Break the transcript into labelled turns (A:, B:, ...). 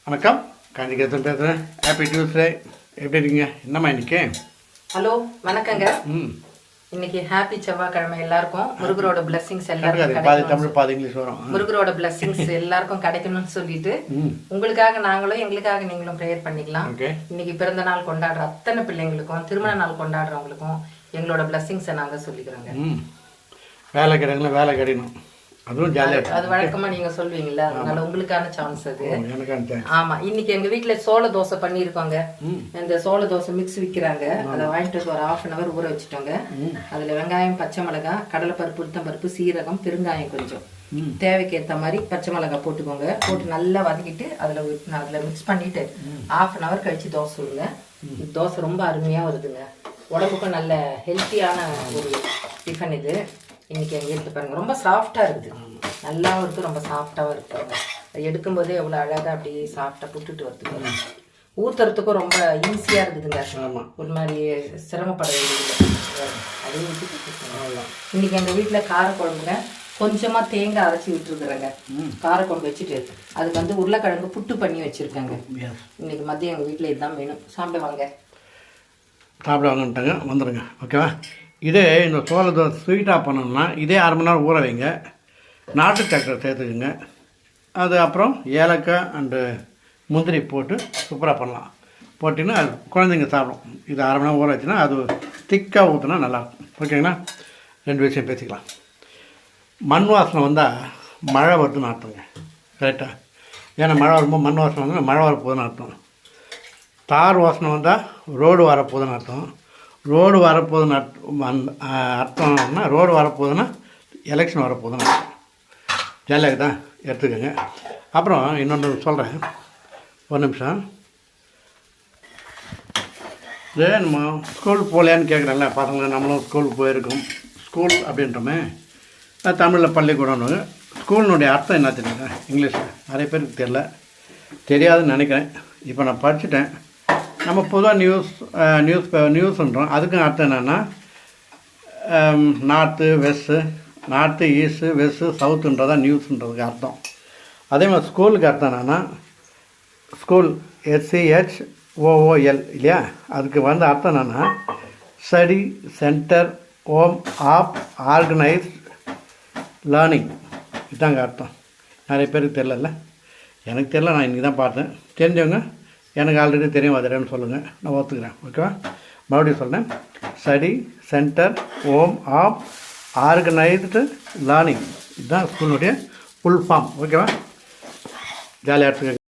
A: வணக்கம், காஞ்சிகேசன் பேசுகிறேன். Happy Tuesday. எப்படி இருக்கீங்க? என்னம்மா இன்னைக்கு?
B: ஹலோ, வணக்கங்க. இன்னைக்கு ஹாப்பி செவ்வாய்க்கிழமை. எல்லாருக்கும் முருகரோட பிளெஸிங்ஸ் எல்லாருக்கும்
A: பாதி தமிழ் பாதி இங்கிலீஷ் வரும்.
B: முருகரோட பிளெஸிங்ஸ் எல்லாருக்கும் கிடைக்கணும்னு சொல்லிட்டு உங்களுக்காக நாங்களும் எங்களுக்காக நீங்களும் ப்ரேயர் பண்ணிக்கலாம். இன்னைக்கு பிறந்த நாள் கொண்டாடுற அத்தனை பிள்ளைங்களுக்கும் திருமண நாள் கொண்டாடுறவங்களுக்கும் எங்களோட பிளெஸிங்ஸை நாங்கள் சொல்லிக்கிறோங்க.
A: வேலை கிடைக்கணும், வேலை கிடைக்கணும், அதுவும் ஜாலியாக.
B: அது வழக்கமா நீங்க சொல்வீங்கல்ல, அதனால உங்களுக்கான சான்ஸ் அது. ஆமா, இன்னைக்கு எங்க வீட்டுல சோள தோசை பண்ணிருக்கோங்க. இந்த சோள தோசை மிக்ஸ் விற்கிறாங்க, அதை வாங்கிட்டு ஒரு 1/2 hour ஊற வச்சுட்டோங்க. அதுல வெங்காயம், பச்சை மிளகாய், கடலைப்பருப்பு, உளுத்தம்பருப்பு, சீரகம், பெருங்காயம் கொஞ்சம் தேவைக்கு ஏற்ற மாதிரி பச்சை மிளகாய் போட்டுக்கோங்க. போட்டு நல்லா வதக்கிட்டு அதுல மிக்ஸ் பண்ணிட்டு 1/2 hour கழிச்சு தோசை விடுங்க. தோசை ரொம்ப அருமையா வருதுங்க. உடம்புக்கும் நல்ல ஹெல்த்தியான ஒரு டிஃபன் இது. இன்னைக்கு எங்க எடுத்து பாருங்க, ரொம்ப சாஃப்டா இருக்குது, நல்லாவும் இருக்கு, ரொம்ப சாஃப்டாவும் இருக்கு. எடுக்கும்போதே எவ்வளவு அழகா அப்படியே சாஃப்டா புட்டுட்டு வருது. ஊத்துறதுக்கும் ரொம்ப ஈஸியா இருக்குதுங்க. ஒரு மாதிரி சிரமப்பட வேண்டியது. அதையும் ஊற்றிட்டு இன்னைக்கு எங்க வீட்டுல காரக்குழம்புங்க. கொஞ்சமா தேங்காய் அரைச்சி விட்டுருக்குறேங்க. காரக்குழம்பு வச்சுட்டு அதுக்கு உருளைக்கிழங்கு புட்டு பண்ணி வச்சிருக்கேங்க. இன்னைக்கு மதியம் எங்க வீட்டுல இதுதான் வேணும். சாப்பிட வாங்க.
A: சாப்பிட வாங்கிட்டாங்க, வந்துடுங்க. ஓகேவா? இதே இந்த சோள தோசை ஸ்வீட்டாக பண்ணணும்னா இதே 1/2 மணி நேரம் ஊற வைங்க. நாட்டு சக்கரை சேர்த்துக்குங்க. அது அப்புறம் ஏலக்காய் அண்டு முந்திரி போட்டு சூப்பராக பண்ணலாம். போட்டிங்கன்னா அது குழந்தைங்க சாப்பிடும். இது 1/2 மணி நேரம் ஊற வச்சுன்னா அது திக்காக ஊற்றினா நல்லாயிருக்கும். ஓகேங்களா? 2 விஷயம் பேசிக்கலாம். மண் வாசனை வந்தால் மழை வருதுன்னு அர்த்தங்க. கரெக்டாக? ஏன்னா மழை வரும்போது மண் வாசனை வந்தால் மழை வரப்போகுதுன்னு அர்த்தம். தார் வாசனை வந்தால் ரோடு வரப்போகுதுன்னு அர்த்தம். ரோடு வரப்போகுதுன்னு அர்த்தம்னா ரோடு வரப்போகுதுன்னா எலெக்ஷன் வரப்போகுதுன்னு அர்த்தம். ஜாலியாக தான் எடுத்துக்கோங்க. அப்புறம் இன்னொன்று சொல்கிறேன், ஒரு நிமிஷம். இதே நம்ம ஸ்கூல் போகலையான்னு கேட்குறேன்ல பசங்க, நம்மளும் ஸ்கூலுக்கு போயிருக்கோம். ஸ்கூல் அப்படின்றமே தமிழில் பள்ளிக்கூடம்னு. ஸ்கூலினுடைய அர்த்தம் என்ன தெரியுங்க? இங்கிலீஷில் நிறைய பேருக்கு தெரியாதுன்னு நினைக்கிறேன். இப்போ நான் படிச்சுட்டேன். நம்ம பொதுவாக நியூஸ்ன்றோம். அதுக்கும் அர்த்தம் என்னென்னா north west, north east west சவுத்துன்றதான் நியூஸுன்றதுக்கு அர்த்தம். அதே மாதிரி ஸ்கூலுக்கு அர்த்தம் என்னென்னா ஸ்கூல் SCHOOL இல்லையா? அதுக்கு அர்த்தம் என்னென்னா study centre home of organised learning. இதுதாங்க அர்த்தம். நிறைய பேருக்கு தெரிலல்ல, எனக்கு தெரில, நான் இன்றைக்கி தான் பார்த்தேன். தெரிஞ்சவங்க எனக்கு ஆல்ரெடி தெரியும், அதுன்னு சொல்லுங்கள், நான் ஒத்துக்கிறேன். ஓகேவா? மறுபடியும் சொல்கிறேன். Study centre home of organised learning. இதுதான் ஸ்கூலுடைய ஃபுல் ஃபார்ம். ஓகேவா? ஜாலியாக எடுத்துக்க.